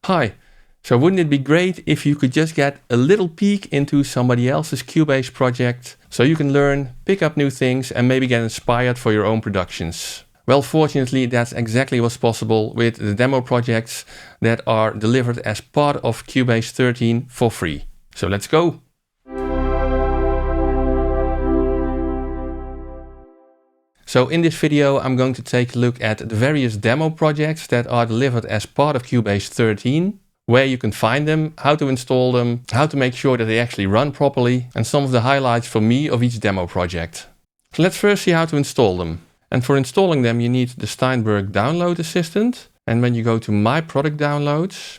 Hi, so wouldn't it be great if you could just get a little peek into somebody else's Cubase project so you can learn, pick up new things and maybe get inspired for your own productions? Well, fortunately, that's exactly what's possible with the demo projects that are delivered as part of Cubase 13 for free. So let's go! So in this video, I'm going to take a look at the various demo projects that are delivered as part of Cubase 13, where you can find them, how to install them, how to make sure that they actually run properly, and some of the highlights for me of each demo project. So let's first see how to install them. And for installing them, you need the Steinberg Download Assistant. And when you go to My Product Downloads,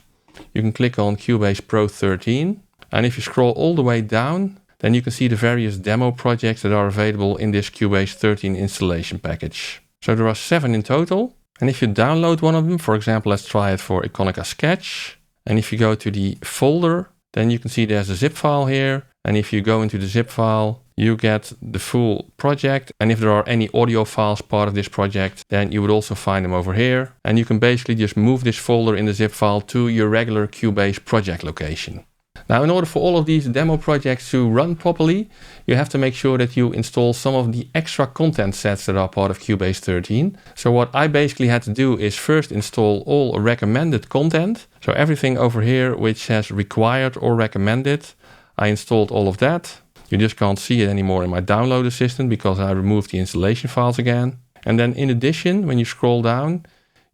you can click on Cubase Pro 13. And if you scroll all the way down, then you can see the various demo projects that are available in this Cubase 13 installation package. So there are 7 in total. And if you download one of them, for example, let's try it for Ikonica Sketch. And if you go to the folder, then you can see there's a zip file here. And if you go into the zip file, you get the full project. And if there are any audio files part of this project, then you would also find them over here. And you can basically just move this folder in the zip file to your regular Cubase project location. Now, in order for all of these demo projects to run properly, you have to make sure that you install some of the extra content sets that are part of Cubase 13. So what I basically had to do is first install all recommended content. So everything over here which says required or recommended, I installed all of that. You just can't see it anymore in my download assistant because I removed the installation files again. And then in addition, when you scroll down,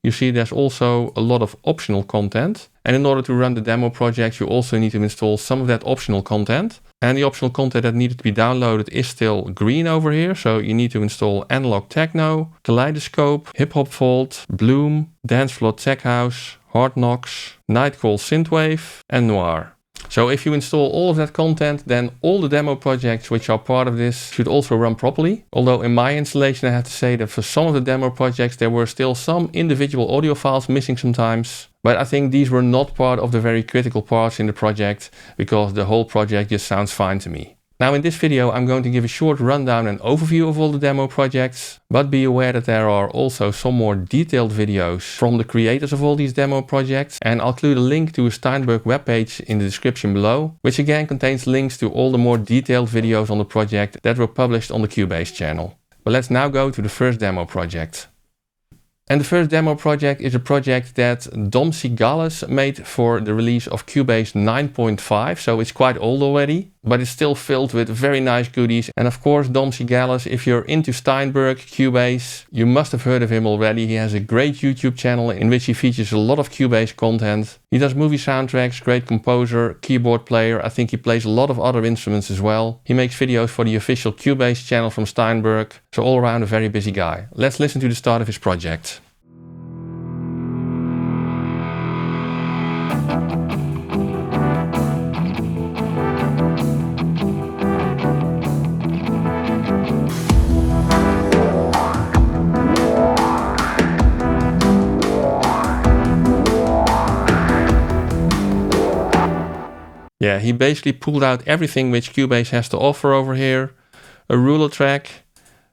you see there's also a lot of optional content. And in order to run the demo project, you also need to install some of that optional content. And the optional content that needed to be downloaded is still green over here. So you need to install Analog Techno, Kaleidoscope, Hip Hop Vault, Bloom, Dance Floor Tech House, Hard Knocks, Nightcall Synthwave, and Noir. So if you install all of that content, then all the demo projects which are part of this should also run properly. Although in my installation, I have to say that for some of the demo projects, there were still some individual audio files missing sometimes. But I think these were not part of the very critical parts in the project because the whole project just sounds fine to me. Now in this video, I'm going to give a short rundown and overview of all the demo projects, but be aware that there are also some more detailed videos from the creators of all these demo projects, and I'll include a link to a Steinberg webpage in the description below, which again contains links to all the more detailed videos on the project that were published on the Cubase channel. But let's now go to the first demo project. And the first demo project is a project that Dom Sigalas made for the release of Cubase 9.5, so it's quite old already, but it's still filled with very nice goodies. And of course, Dom Sigalas, if you're into Steinberg, Cubase, you must have heard of him already. He has a great YouTube channel in which he features a lot of Cubase content. He does movie soundtracks, great composer, keyboard player. I think he plays a lot of other instruments as well. He makes videos for the official Cubase channel from Steinberg, so all around a very busy guy. Let's listen to the start of his project. Yeah, he basically pulled out everything which Cubase has to offer over here. A ruler track,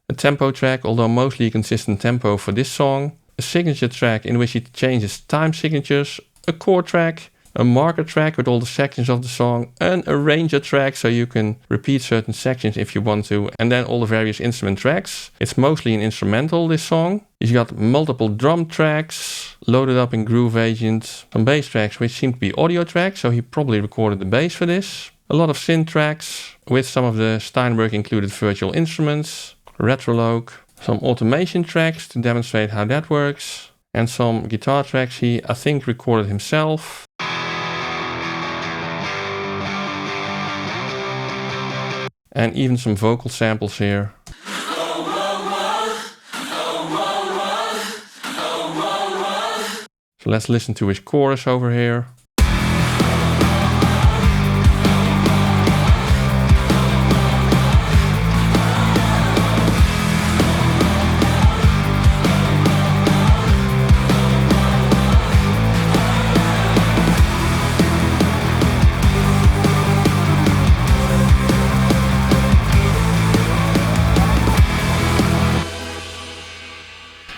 a tempo track, although mostly consistent tempo for this song. A signature track in which he changes time signatures. A chord track, a marker track with all the sections of the song. An arranger track, so you can repeat certain sections if you want to. And then all the various instrument tracks. It's mostly an instrumental, this song. He's got multiple drum tracks loaded up in Groove Agent. Some bass tracks which seem to be audio tracks, so he probably recorded the bass for this. A lot of synth tracks with some of the Steinberg included virtual instruments. Retrologue. Some automation tracks to demonstrate how that works. And some guitar tracks he, I think, recorded himself. And even some vocal samples here. So let's listen to his chorus over here.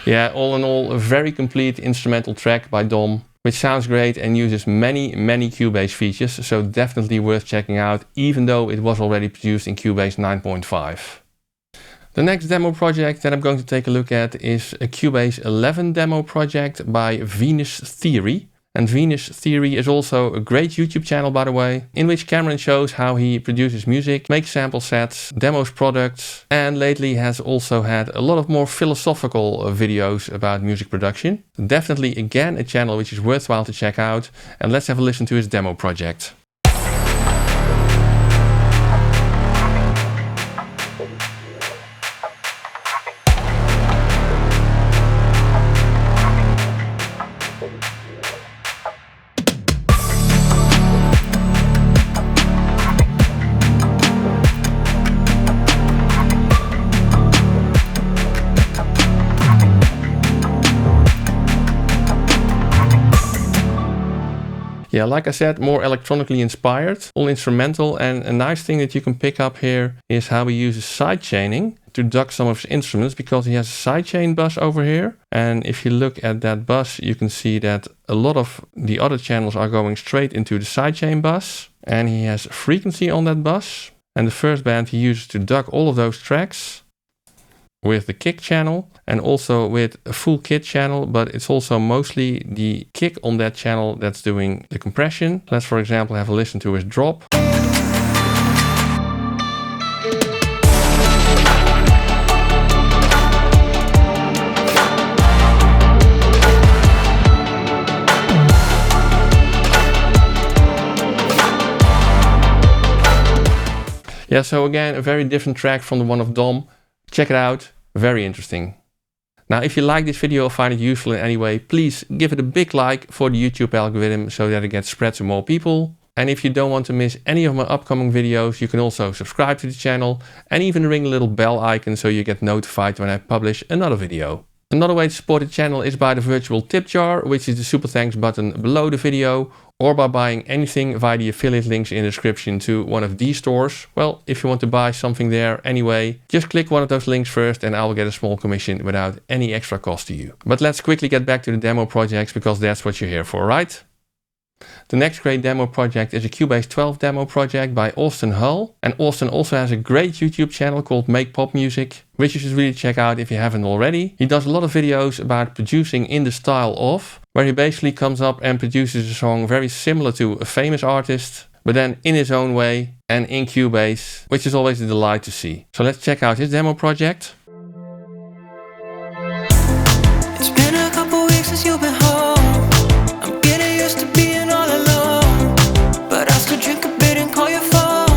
Yeah, all in all, a very complete instrumental track by Dom. which sounds great and uses many Cubase features, so definitely worth checking out, even though it was already produced in Cubase 9.5. The next demo project that I'm going to take a look at is a Cubase 11 demo project by Venus Theory. And Venus Theory is also a great YouTube channel, by the way, in which Cameron shows how he produces music, makes sample sets, demos products, and lately has also had a lot of more philosophical videos about music production. Definitely, again, a channel which is worthwhile to check out, and let's have a listen to his demo project. Yeah, like I said, more electronically inspired, all instrumental, and a nice thing that you can pick up here is how he uses sidechaining to duck some of his instruments, because he has a sidechain bus over here. And if you look at that bus, you can see that a lot of the other channels are going straight into the sidechain bus, and he has frequency on that bus. And the first band he uses to duck all of those tracks with the kick channel and also with a full kit channel, but it's also mostly the kick on that channel that's doing the compression. Let's, for example, have a listen to his drop. Yeah, so again, a very different track from the one of Dom. Check it out, very interesting. Now, if you like this video or find it useful in any way, please give it a big like for the YouTube algorithm so that it gets spread to more people. And if you don't want to miss any of my upcoming videos, you can also subscribe to the channel and even ring the little bell icon so you get notified when I publish another video. Another way to support the channel is by the virtual tip jar, which is the super thanks button below the video, or by buying anything via the affiliate links in the description to one of these stores. Well, if you want to buy something there anyway, just click one of those links first and I will get a small commission without any extra cost to you. But let's quickly get back to the demo projects, because that's what you're here for, right? The next great demo project is a Cubase 12 demo project by Austin Hull. And Austin also has a great YouTube channel called Make Pop Music, which you should really check out if you haven't already. He does a lot of videos about producing in the style of, where he basically comes up and produces a song very similar to a famous artist, but then in his own way and in Cubase, which is always a delight to see. So let's check out his demo project. It's been a couple weeks since you've been home. I'm getting used to being all alone, but I still drink a bit and call your phone.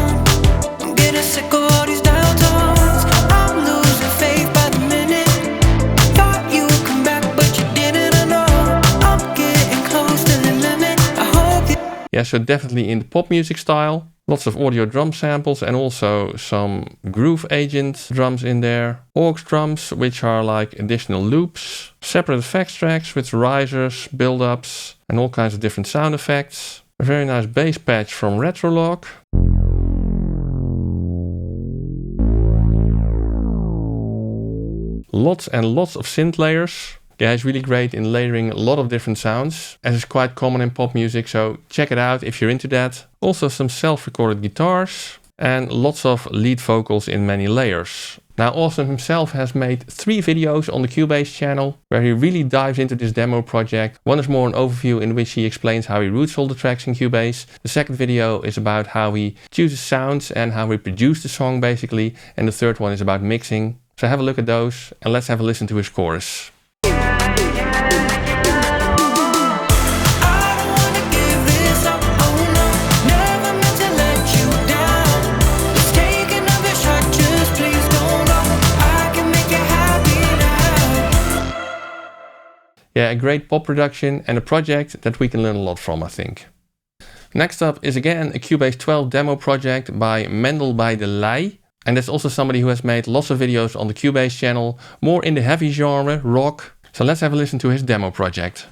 I'm getting sick of all these dial tones. I'm losing faith by the minute. Thought you would come back, but you didn't. I know I'm getting close to the limit. I hope you... Yeah, so definitely in the pop music style. Lots of audio drum samples and also some groove agent drums in there. Aux drums, which are like additional loops. Separate effects tracks with risers, build-ups, and all kinds of different sound effects. A very nice bass patch from Retrolog. Lots and lots of synth layers. Yeah, he's really great in layering a lot of different sounds, as is quite common in pop music, so check it out if you're into that. Also some self-recorded guitars and lots of lead vocals in many layers. Now, Austin himself has made 3 videos on the Cubase channel where he really dives into this demo project. One is more an overview in which he explains how he routes all the tracks in Cubase. The second video is about how he chooses sounds and how he produced the song basically. And the third one is about mixing. So have a look at those and let's have a listen to his chorus. Yeah, a great pop production and a project that we can learn a lot from, I think. Next up is again a Cubase 12 demo project by Mendel by the Leij. And that's also somebody who has made lots of videos on the Cubase channel, more in the heavy genre, rock. So let's have a listen to his demo project.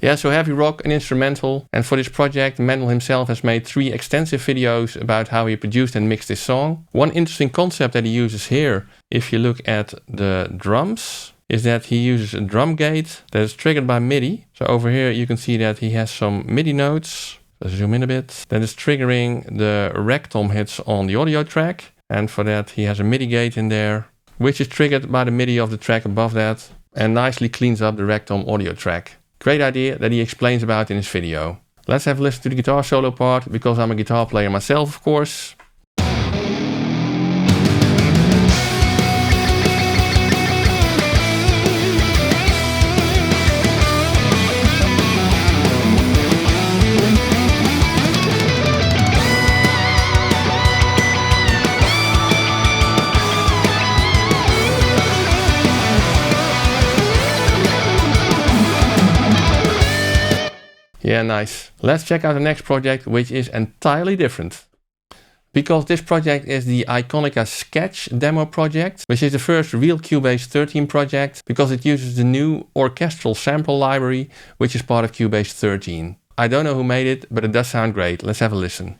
Yeah, so heavy rock and instrumental. And for this project, Mendel himself has made 3 extensive videos about how he produced and mixed this song. One interesting concept that he uses here, if you look at the drums, is that he uses a drum gate that is triggered by MIDI. So over here you can see that he has some MIDI notes. Let's zoom in a bit. That is triggering the rec tom hits on the audio track. And for that he has a MIDI gate in there, which is triggered by the MIDI of the track above that and nicely cleans up the rec tom audio track. Great idea that he explains about in his video. Let's have a listen to the guitar solo part, because I'm a guitar player myself, of course. Yeah, nice. Let's check out the next project, which is entirely different. Because this project is the Ikonica Sketch demo project, which is the first real Cubase 13 project, because it uses the new orchestral sample library, which is part of Cubase 13. I don't know who made it, but it does sound great. Let's have a listen.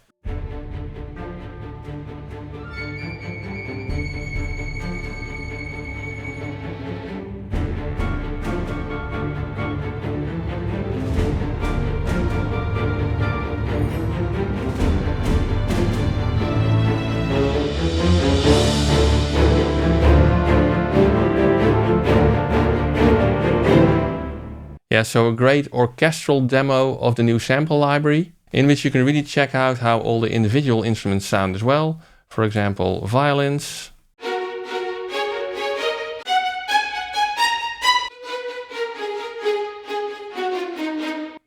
Yeah, so a great orchestral demo of the new sample library, in which you can really check out how all the individual instruments sound as well. For example, violins,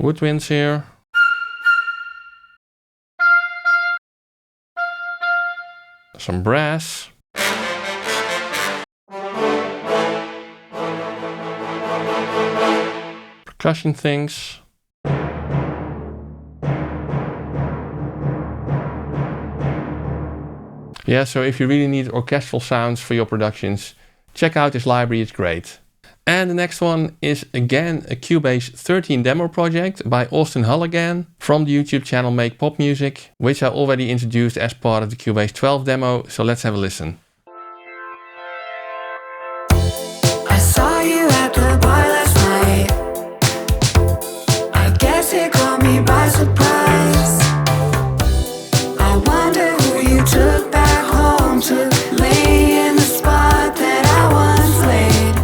woodwinds here, some brass, percussion things. Yeah, so if you really need orchestral sounds for your productions, check out this library, it's great. And the next one is again a Cubase 13 demo project by Austin Halligan from the YouTube channel Make Pop Music, which I already introduced as part of the Cubase 12 demo, so let's have a listen. I saw you at the bar last night. I guess it caught me by surprise. I wonder who you took back home to lay in the spot that I once laid.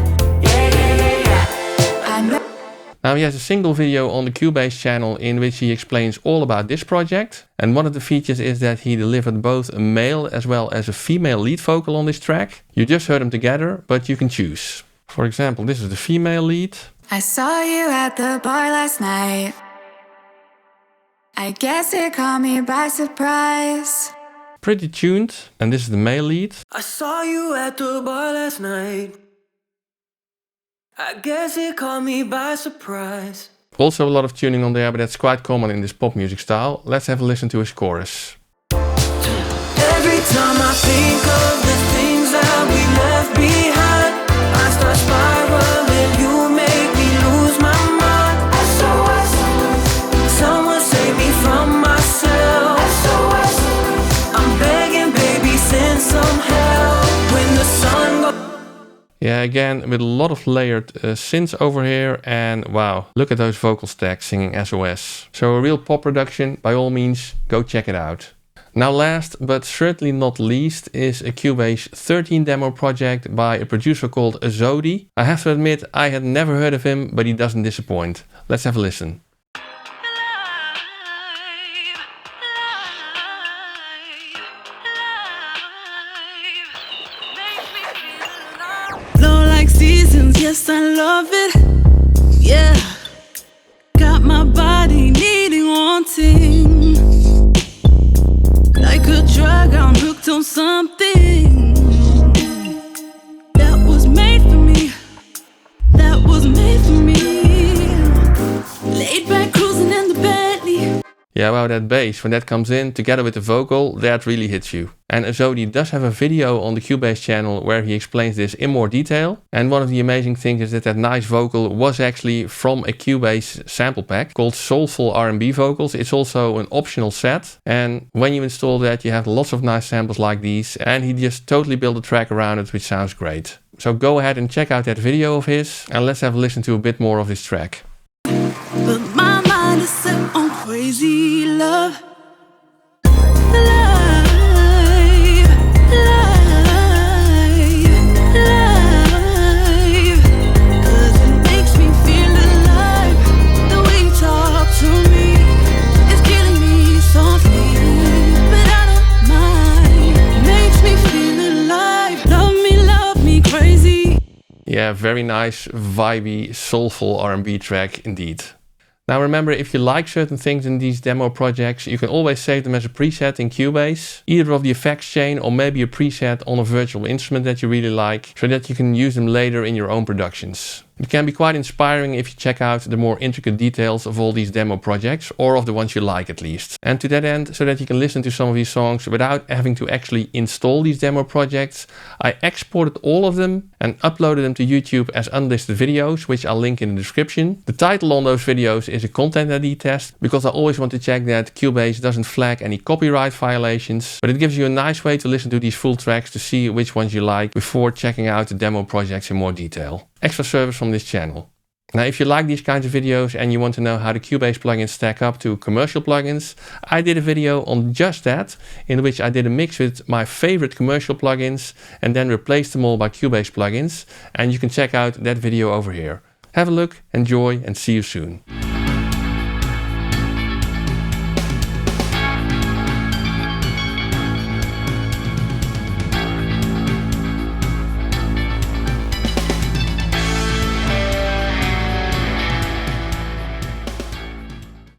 Now he has a single video on the Cubase channel in which he explains all about this project. And one of the features is that he delivered both a male as well as a female lead vocal on this track. You just heard them together, but you can choose. For example, this is the female lead. I saw you at the bar last night. I guess it caught me by surprise. Pretty tuned. And this is the male lead. I saw you at the bar last night. I guess it caught me by surprise. Also a lot of tuning on there, but that's quite common in this pop music style. Let's have a listen to his chorus. Every time I think of the things that we left behind, I start spiraling, you make me lose my mind. SOS, someone save me from myself. SOS, I'm begging, baby, send some help. When the sun goes. Yeah, again, with a lot of layered synths over here, and wow, look at those vocal stacks singing SOS. So a real pop production, by all means, go check it out. Now last, but certainly not least, is a Cubase 13 demo project by a producer called AZODI. I have to admit, I had never heard of him, but he doesn't disappoint. Let's have a listen. Seasons, yes, I love it. Yeah, got my body needing, wanting. Like a drug, I'm hooked on something that was made for me. That was made for me. Laid back, cruising in the Bentley. Yeah, well, that bass, when that comes in together with the vocal, that really hits you. And AZODI does have a video on the Cubase channel where he explains this in more detail. And one of the amazing things is that nice vocal was actually from a Cubase sample pack called Soulful R&B Vocals. It's also an optional set. And when you install that, you have lots of nice samples like these. And he just totally built a track around it, which sounds great. So go ahead and check out that video of his. And let's have a listen to a bit more of this track. But my mind is set on crazy love. Yeah, very nice, vibey, soulful R&B track indeed. Now remember, if you like certain things in these demo projects, you can always save them as a preset in Cubase, either of the effects chain or maybe a preset on a virtual instrument that you really like, so that you can use them later in your own productions. It can be quite inspiring if you check out the more intricate details of all these demo projects, or of the ones you like at least. And to that end, so that you can listen to some of these songs without having to actually install these demo projects, I exported all of them and uploaded them to YouTube as unlisted videos, which I'll link in the description. The title on those videos is a content ID test, because I always want to check that Cubase doesn't flag any copyright violations, but it gives you a nice way to listen to these full tracks to see which ones you like before checking out the demo projects in more detail. Extra service from this channel. Now, if you like these kinds of videos and you want to know how the Cubase plugins stack up to commercial plugins, I did a video on just that, in which I did a mix with my favorite commercial plugins and then replaced them all by Cubase plugins, and you can check out that video over here. Have a look, enjoy, and see you soon.